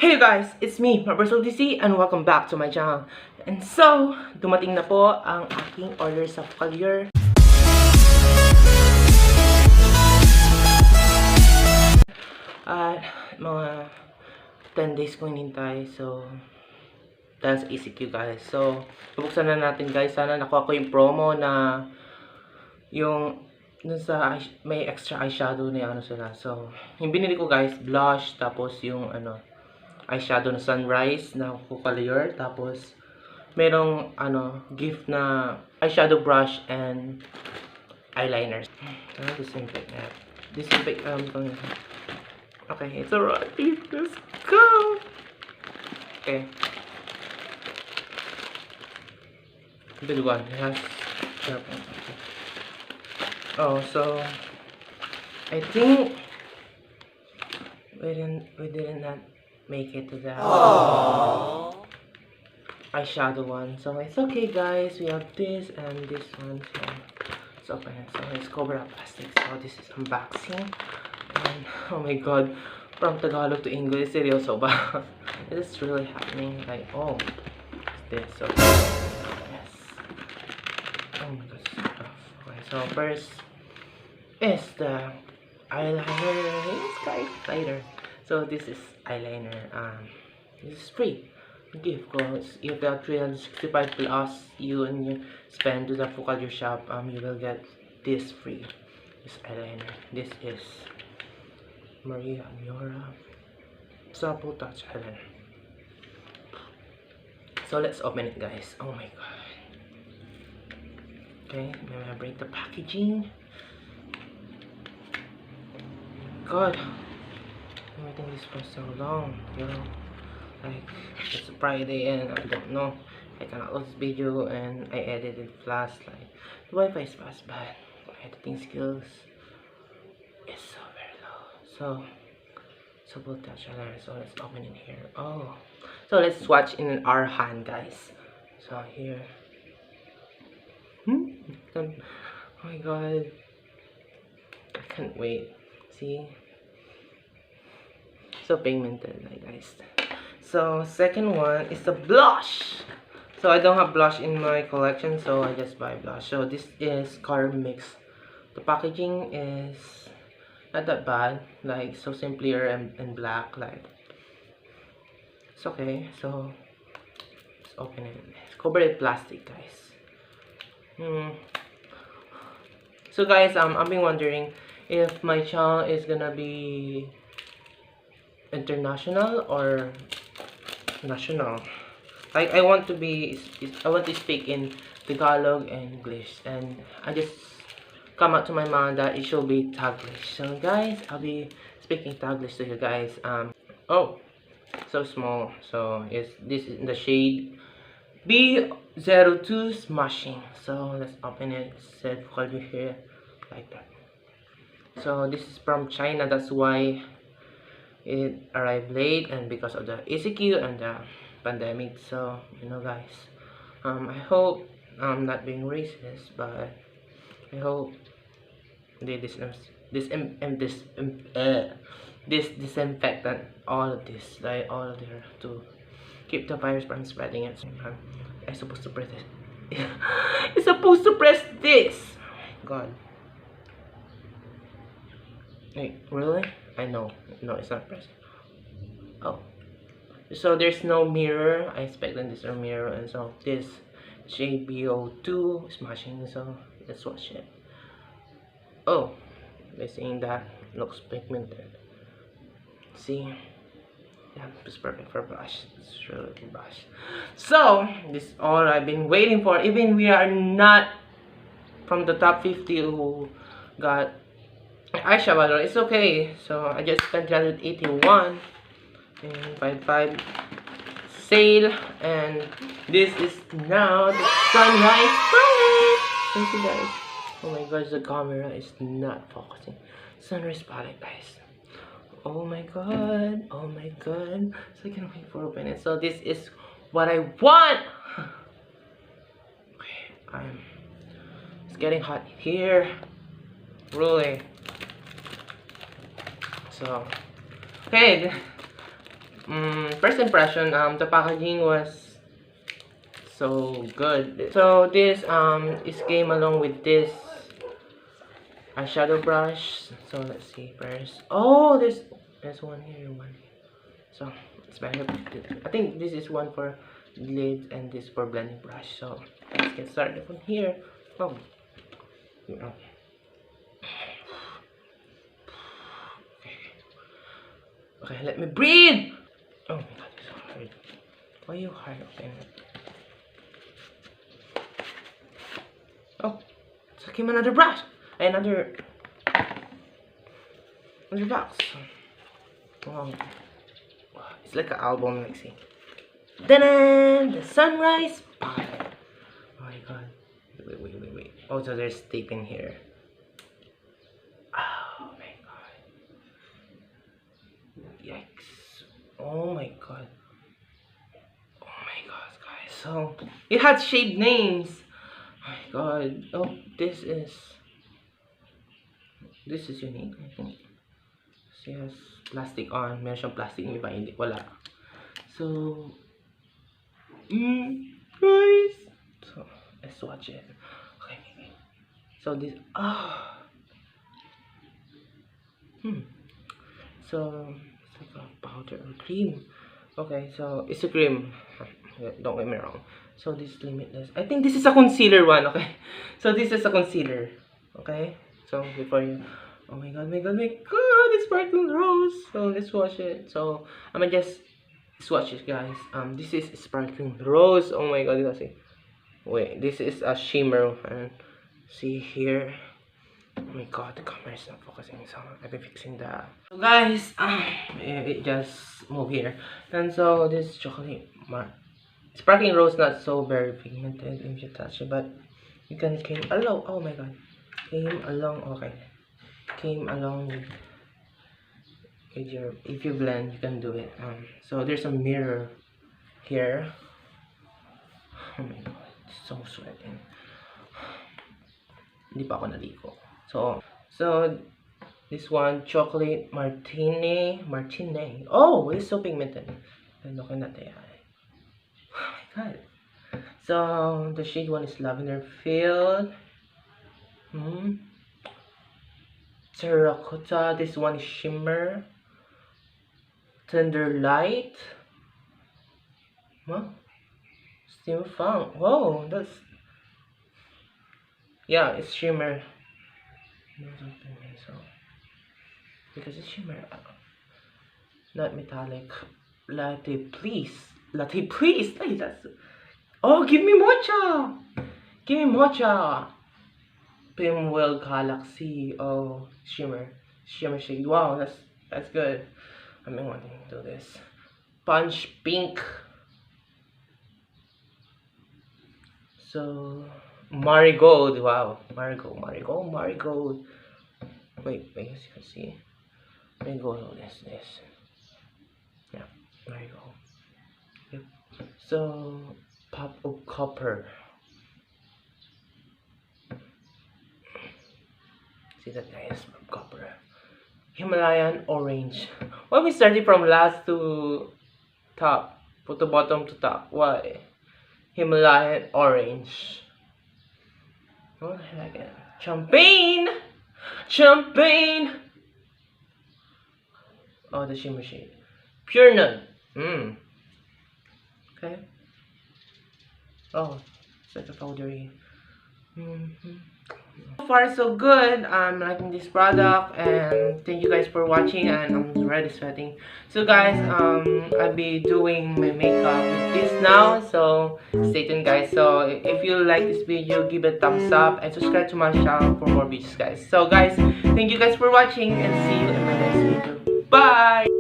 Hey guys, it's me, Marcel DC, and welcome back to my channel. And so, dumating na po ang aking order sa Focallure. At mga 10 days kong hinintay, so dahil sa ECQ guys. So, bubuksan na natin guys. Sana nakuha ko yung promo na yung dun sa may extra eyeshadow na ano sila. So, yung binili ko guys, blush, tapos yung eyeshadow na sunrise na Focallure, tapos merong gift na eyeshadow brush and eyeliners. Disinfect na. Disinfect okay, it's alright. Let's go. Okay. Good one. It has oh, so I think we didn't not make it to that eyeshadow one, so it's okay guys. We have this and this one, so let's open it. So let's cover up plastic. So this is unboxing, and oh my god, from Tagalog to English, seryoso ba? It is really happening, like, oh, it's this, so yes, oh my god, so tough. Okay, so first is the eyeliner. It's quite lighter. So this is eyeliner. This is free gift, because if you have 365 plus you spend to the Focallure shop, you will get this free. This eyeliner. This is Maria Miora Supple Touch eyeliner. So let's open it guys. Oh my god. Okay, I'm gonna break the packaging. God, waiting this for so long, you know, like it's a Friday and I don't know, I cannot upload this video and I edited fast, like the Wi-Fi is fast, but my editing skills is so very low. So we'll touch on that. So let's open it here. Oh, so let's swatch in our hand guys. So here, oh my god, I can't wait. See, so pigmented, like guys. So second one is the blush. So I don't have blush in my collection, so I just buy blush. So this is color mix. The packaging is not that bad, like so simpler and black, like it's okay. So let's open it. It's covered in plastic guys. So guys, I've been wondering if my channel is gonna be international or national. Like I want to speak in Tagalog and English, and I just come out to my mind that it should be Taglish. So guys, I'll be speaking Taglish to you guys. Oh, so small. So this is in the shade B02 Smashing. So let's open it. It said Focallure here, like that. So this is from China, that's why it arrived late, and because of the ECQ and the pandemic. So you know guys, I hope I'm not being racist, but I hope they this disinfectant all of this, like all of there, to keep the virus from spreading it. I'm supposed to press it. It's supposed to press this. God. Wait, really? I know. No, it's not pressing. Oh. So there's no mirror. I expect that there's no mirror, and so this JBO2 Smashing. So let's watch it. Oh, they're saying that looks pigmented. See? Yeah, it's perfect for blush. It's really good blush. So this is all I've been waiting for. Even we are not from the top 50 who got eyeshadow, it's okay. So I just spent 381 and 55 sale, and this is now the sunrise palette. Thank you guys. Oh my gosh, the camera is not focusing. Sunrise palette guys. Oh my god. Oh my god. So I can't wait for opening it. So this is what I want. Okay, it's getting hot here. Really. So, okay, first impression, the packaging was so good. So this is came along with this eyeshadow brush. So let's see first. Oh, there's one here, one here. So it's better. I think this is one for lids and this for blending brush. So let's get started from here. Oh, yeah. Okay, let me breathe. Oh my god, it's hard. Why are you hard open? Oh, so came another brush. Another box. Wow. It's like an album, like see. Ta-da! The sunrise palette. Oh my god. Wait. Oh, so there's tape in here. Oh my god. Yikes. Oh my god. Oh my god, guys. So, it had shade names. Oh my god. Oh, this is unique, I think. She has plastic on. Meron siyang plastic, may ba hindi? Wala. So, guys. So, let's watch it. Okay. So, this, So, it's like a powder or cream. Okay, so, it's a cream. Don't get me wrong. So, this is limitless. I think this is a concealer one, okay? So, this is a concealer. Okay? So, before you... Oh my god, it's sparkling rose. So let's watch it. So I'm gonna just swatch it, guys. This is sparkling rose. Oh my god, you see. Wait, this is a shimmer. And see here. Oh my god, the camera is not focusing. So I've been fixing that. So guys, it just moved here. And so this chocolate sparkling rose, not so very pigmented if you touch it, but you can came along. Oh my god, came along. Okay. Came along with your, if you blend, you can do it. So there's a mirror here. Oh my god, it's so sweating. Hindi pa ako naligo. So this one, chocolate martini. Oh, it's so pigmented. Look at that. Oh my god. So the shade one is lavender filled. Terracotta. This one is shimmer. Tender light. Huh? Still found. Whoa, that's, yeah, it's shimmer. So because it's shimmer, not metallic. Latte please. Hey, that's. Oh, give me mocha. Pinwheel Galaxy. Oh, shimmer shade. Wow, that's good. I've been wanting to do this. Punch pink. So marigold. Wow, marigold. Wait, as you can see, marigold is this. Yeah, marigold. Yep. So pop of copper. See that nice copper. Himalayan orange. Why we started from last to top? Put the bottom to top. Why? Himalayan orange. Oh, I like it. Champagne. Oh, the shimmer shade. Pure Nude. Okay. Oh, it's like a powdery. So far so good. I'm liking this product, and thank you guys for watching, and I'm already sweating. So guys, I'll be doing my makeup with this now, so stay tuned guys. So if you like this video, give it a thumbs up and subscribe to my channel for more videos guys. So guys, thank you guys for watching, and see you in my next video. Bye.